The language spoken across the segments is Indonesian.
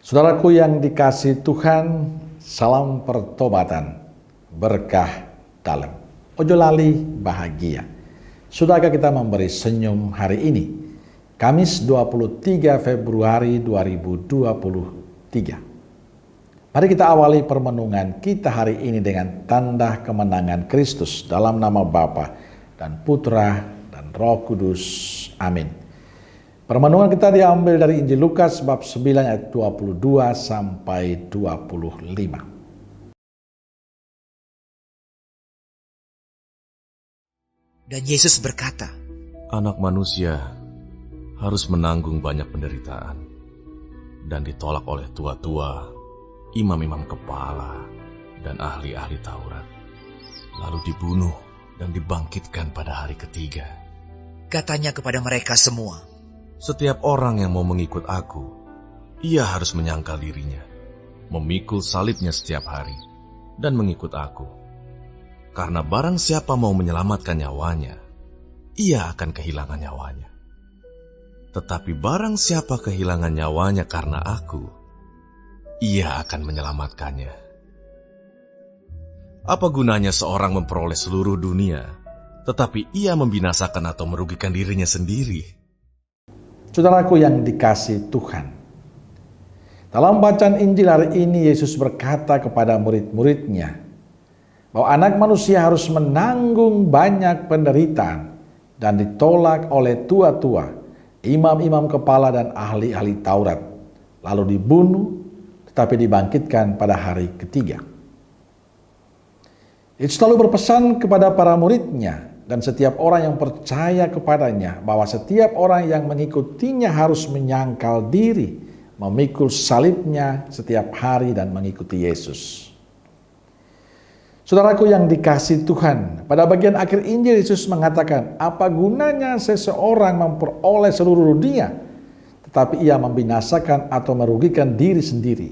Saudaraku yang dikasihi Tuhan, salam pertobatan, berkah dalam. Ojo lali bahagia. Sudahkah kita memberi senyum hari ini? Kamis 23 Februari 2023. Mari kita awali permenungan kita hari ini dengan tanda kemenangan Kristus dalam nama Bapa dan Putra dan Roh Kudus. Amin. Permenungan kita diambil dari Injil Lukas bab 9 ayat 22 sampai 25. Dan Yesus berkata, Anak manusia harus menanggung banyak penderitaan dan ditolak oleh tua-tua, imam-imam kepala, dan ahli-ahli Taurat, lalu dibunuh dan dibangkitkan pada hari ketiga. Katanya kepada mereka semua, Setiap orang yang mau mengikut aku, ia harus menyangkal dirinya, memikul salibnya setiap hari, dan mengikut aku. Karena barang siapa mau menyelamatkan nyawanya, ia akan kehilangan nyawanya. Tetapi barang siapa kehilangan nyawanya karena aku, ia akan menyelamatkannya. Apa gunanya seorang memperoleh seluruh dunia, tetapi ia membinasakan atau merugikan dirinya sendiri? Saudaraku yang dikasihi Tuhan, dalam bacaan Injil hari ini Yesus berkata kepada murid-muridnya bahwa anak manusia harus menanggung banyak penderitaan dan ditolak oleh tua-tua, imam-imam kepala dan ahli-ahli Taurat, lalu dibunuh tetapi dibangkitkan pada hari ketiga. Yesus selalu berpesan kepada para muridnya dan setiap orang yang percaya kepadanya bahwa setiap orang yang mengikutinya harus menyangkal diri, memikul salibnya setiap hari dan mengikuti Yesus. Saudaraku yang dikasihi Tuhan, pada bagian akhir Injil Yesus mengatakan, apa gunanya seseorang memperoleh seluruh dunia, tetapi ia membinasakan atau merugikan diri sendiri.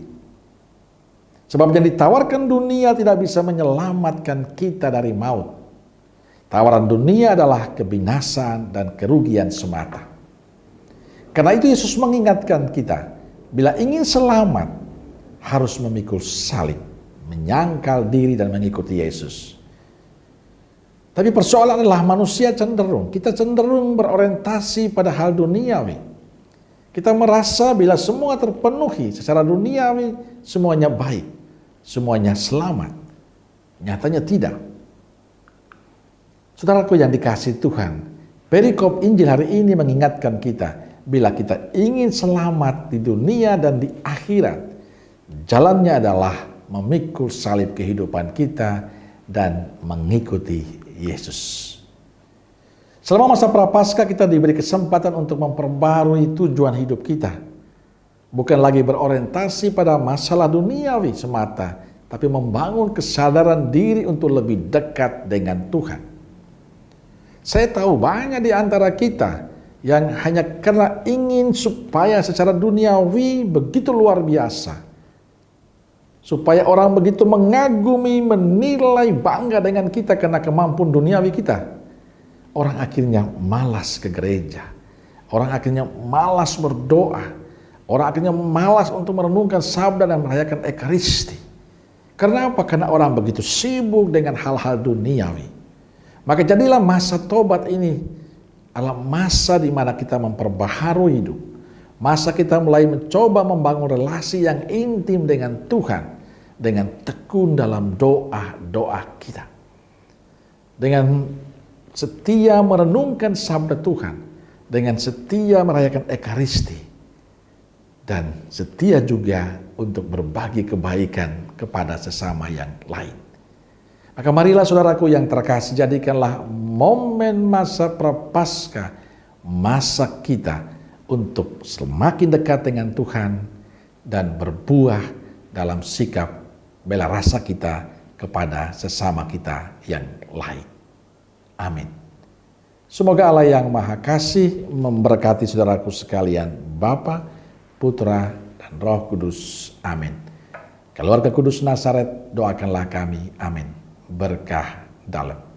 Sebab yang ditawarkan dunia tidak bisa menyelamatkan kita dari maut. Tawaran dunia adalah kebinasaan dan kerugian semata. Karena itu Yesus mengingatkan kita, bila ingin selamat, harus memikul salib, menyangkal diri dan mengikuti Yesus. Tapi persoalan adalah manusia kita cenderung berorientasi pada hal duniawi. Kita merasa bila semua terpenuhi secara duniawi, semuanya baik, semuanya selamat. Nyatanya tidak. Saudaraku yang dikasihi Tuhan, perikop Injil hari ini mengingatkan kita, bila kita ingin selamat di dunia dan di akhirat, jalannya adalah memikul salib kehidupan kita dan mengikuti Yesus. Selama masa prapaskah kita diberi kesempatan untuk memperbarui tujuan hidup kita. Bukan lagi berorientasi pada masalah duniawi semata, tapi membangun kesadaran diri untuk lebih dekat dengan Tuhan. Saya tahu banyak di antara kita yang hanya karena ingin supaya secara duniawi begitu luar biasa. Supaya orang begitu mengagumi, menilai, bangga dengan kita karena kemampuan duniawi kita. Orang akhirnya malas ke gereja. Orang akhirnya malas berdoa. Orang akhirnya malas untuk merenungkan sabda dan merayakan Ekaristi. Karena apa? Karena orang begitu sibuk dengan hal-hal duniawi. Maka jadilah masa tobat ini adalah masa di mana kita memperbaharui hidup. Masa kita mulai mencoba membangun relasi yang intim dengan Tuhan. Dengan tekun dalam doa-doa kita. Dengan setia merenungkan sabda Tuhan. Dengan setia merayakan Ekaristi. Dan setia juga untuk berbagi kebaikan kepada sesama yang lain. Maka marilah saudaraku yang terkasih, jadikanlah momen masa prapaskah masa kita untuk semakin dekat dengan Tuhan dan berbuah dalam sikap bela rasa kita kepada sesama kita yang lain. Amin. Semoga Allah yang Maha Kasih memberkati saudaraku sekalian, Bapa, Putra, dan Roh Kudus. Amin. Keluarga Kudus Nazaret, doakanlah kami. Amin. Berkah dalam.